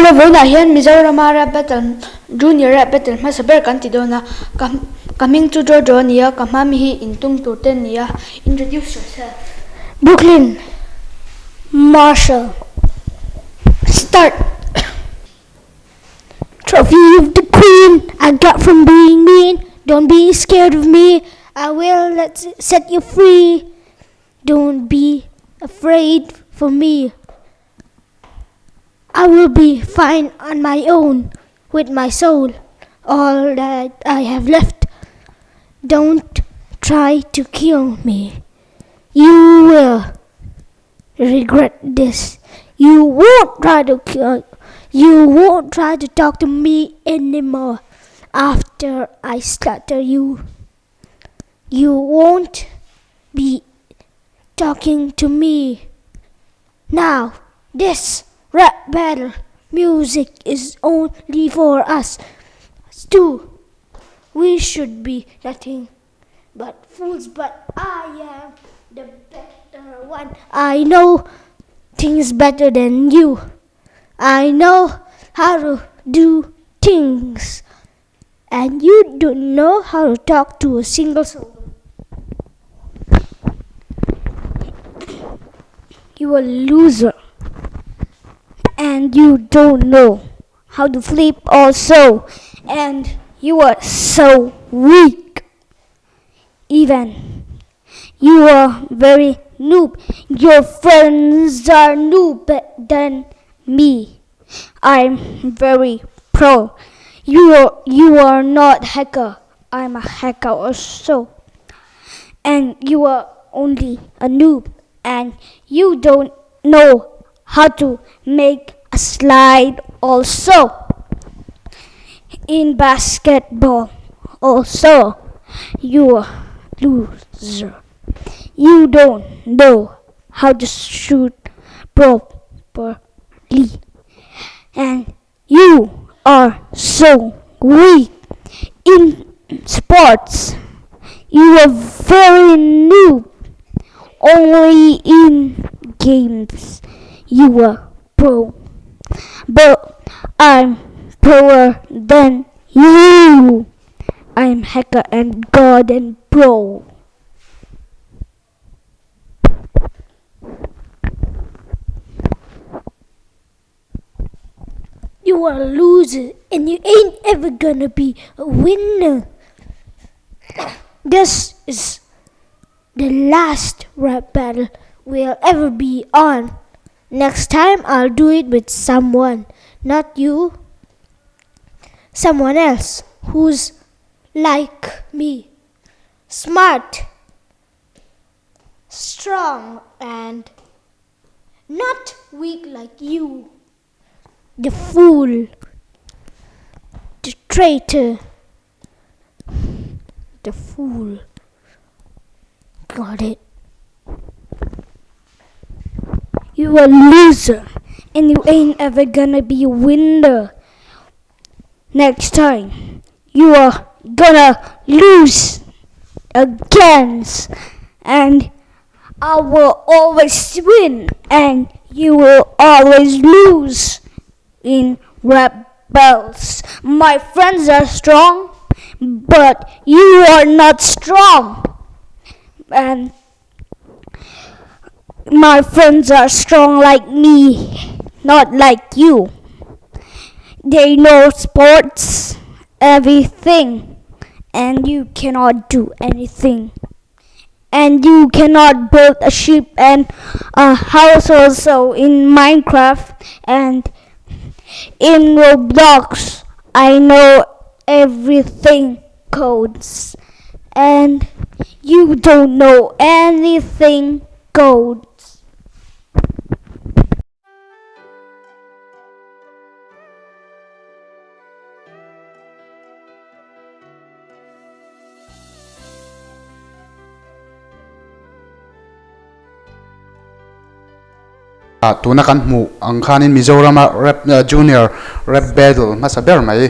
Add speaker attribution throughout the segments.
Speaker 1: Hello, Vona here, Mizoram rap battle, junior rap battle, Masaber Cantidona, coming to Jojo near, Kamami in Tung to Tenia. Introduce yourself.
Speaker 2: Brooklyn, Marshall.
Speaker 1: Start.
Speaker 2: Trophy of the Queen I got from being mean. Don't be scared of me. I will set you free. Don't be afraid for me. I will be fine on my own with my soul, all that I have left. Don't try to kill me. You will regret this. You won't try to talk to me anymore after I slaughter you. You won't be talking to me. Now, this rap battle music is only for us two. We should be nothing but fools, but I am the better one. I know things better than you. I know how to do things, and you don't know how to talk to a single soul. You are a loser, and you don't know how to flip also, and you are so weak. Even you are very noob. Your friends are noob than me. I'm very pro. You are not hacker. I'm a hacker also. And you are only a noob, and you don't know how to make a slide also. In basketball also, you are loser. You don't know how to shoot properly, and you are so weak in sports. You are very noob. Only in games you are pro, but I'm proer than you. I'm hacker and god and pro. You are a loser, and you ain't ever gonna be a winner. This is the last rap battle we'll ever be on. Next time I'll do it with someone, not you. Someone else who's like me. Smart, strong, and not weak like you. The fool, the traitor, the fool. Got it? You are a loser, and you ain't ever gonna be a winner. Next time, you are gonna lose again, and I will always win, and you will always lose in rap battles. My friends are strong, but you are not strong. And my friends are strong like me, not like you. They know sports, everything, and you cannot do anything. And you cannot build a ship and a house also in Minecraft and in Roblox. I know everything codes, and you don't know anything codes.
Speaker 3: Tuna kan mu ang khanin Mizoram rap junior rap battle masaber mai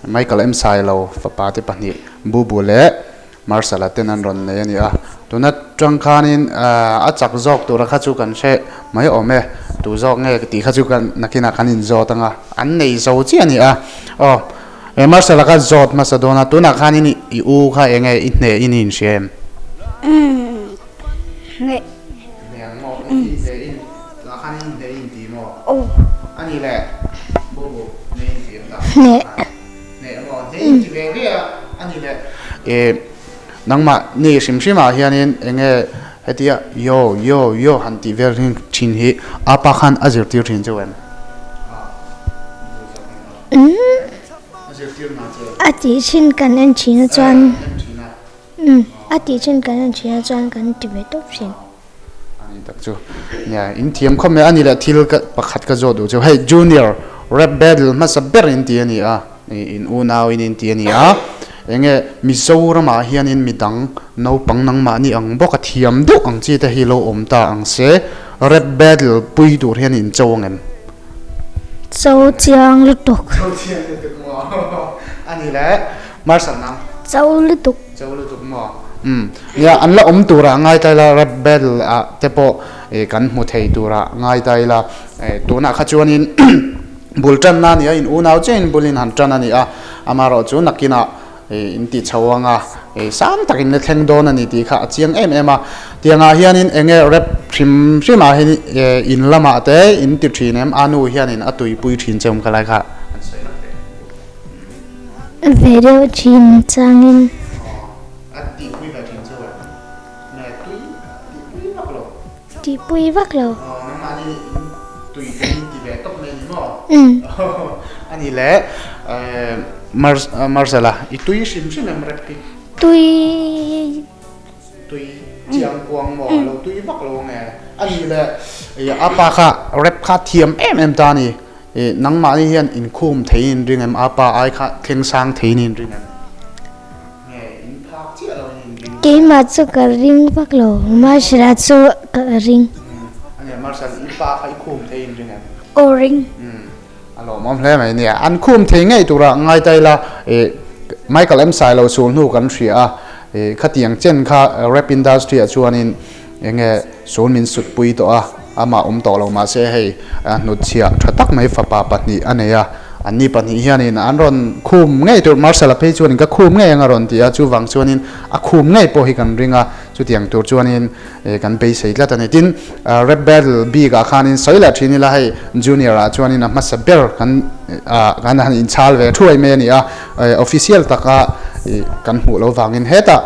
Speaker 3: Michael M Silo fa pati pani bubule martial ten an ron nei ani a tuna tangkhanin a chak jok tura kha chu kan she mai ome tu jok nge ti kha chu kan nakina kanin zo tanga an nei zo chi ani a martial ka zot masadona tuna khanin I u kha enge I ne in shem
Speaker 2: nge
Speaker 3: yang mo in la khanin ne in ti mo ani le bu ne in ti ta ne mo ne in ti ve ria ani le nangma ni simsima hianin enge hetia yo hanti verin chin hi apa khan azir tir thin chawen azir tir na che
Speaker 2: ati chin kan an china chuan ati chin kan an china chuan kan ti ve top sin
Speaker 3: ani tak chu nya in thiam khom me ani la thil ka pakhat ka zo du chu hey junior rap battle ma saber in ti ani a in unaw in ti ani a enge Mizorama hianin midang no pangnang ma ni ang boka thiam du ang chi ta hilo omta ang se rap battle pui tur hianin chawngem
Speaker 2: so chiang lutuk
Speaker 3: ani le martial nang
Speaker 2: so lutuk
Speaker 3: mo ya an la om tura ngai tai la rap battle a tepo kan mu thei tura ngai tai la tuna kha chuanin bultan na ni in unaw chen bulin han tan ani a amaro chu nakina inti chawanga sam takin le thleng don ani ti kha chiang em a tianga hianin enge rap shima hin in lama te in ti thinem anu hianin atui pui thin chem kala kha
Speaker 2: video chin changin
Speaker 3: ati pui va thin chawa ne tui vaklo
Speaker 2: ti pui vaklo
Speaker 3: na ma ni tui ti ve top me ni mo ani le Marcela itui sim em repi
Speaker 2: tui
Speaker 3: chiang kuang mo lo tui vak lo nge ani le apa kha rep kha thiam em ta ni nang ma ni hian in khum thein ring em apa ai kha theng sang thein in ring em nge in phak chi lo in ring
Speaker 2: ke ma chu ka ring vaklo ma shra chu ka ring
Speaker 3: ani Marcel in pa kha khum thein ring em
Speaker 2: o ring
Speaker 3: alo mom hle mai ni an khum thei ngai tura ngai tai la Michael M Silo sul nu kan thria khatiang chen kha rap industry a chuanin enge sul min sut pui to a ama to lo ma se hei nu chia thatak mai fa pa patni aneya ani pani hianin anron khum ngai tur martial pe chuanin ka khum ngai angaron tia chu wang chuanin a khum ngai po hi kan ringa chu tiang tur chuanin kan pe sei la tani tin rap battle b ga khanin soila thini la hai junior a chuanin a masaber kan han in chal ve thuai me ni a official taka kan hu lo wangin heta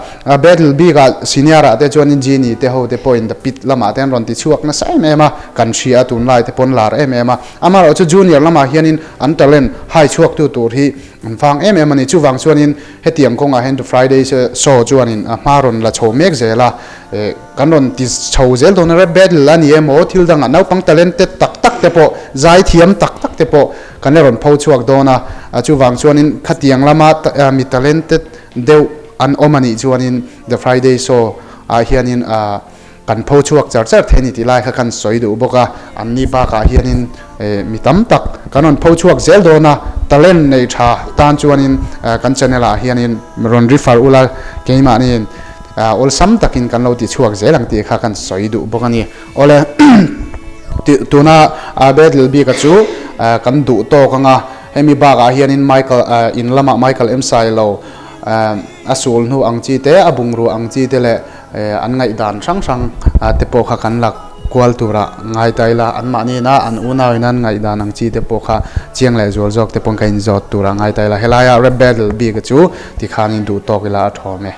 Speaker 3: battle b ga senior a te chuanin jini te ho te point the pit lama ten ron ti chuak na sai me ma kan thria tun lai te pon lar em em amaro chu junior lama hianin an talent hai chuak tu tur hi an wang em em ani chu wang chuanin hetiang konga hen to Friday show chuanin a maron la chho mek zela kan ron ti chho zel don rap battle ani emo thil dang nau pang talent te tak tak te po zai thiam tak tak te po kan ron phau chuak dona chu wang chuanin khatiang lama mi talented deu an omani chuanin the Friday show hianin kan phau chuak char theni ti lai kha kan soi du boka anni pa ka hianin mi tam tak kanon phau chuak zel dona talent nei tha tan chuanin kan channel a hianin ron refer ula keima nin ol sam takin kan lo ti chuak zelang ti kha kan soi du bokani ole tuna battle bi ka chu kan du to kanga hemi ba ga hianin Michael in lama Michael M Silo asul nu angchi te abungru angchi te le an ngai dan sang te po kha kan lak kwal tura ngai taila an ma ni na an una inan ngai dan angchi te po kha chiang le zol jok te pon kain zot tura ngai taila helaya rap battle bi ka chu ti khanin du to kila thome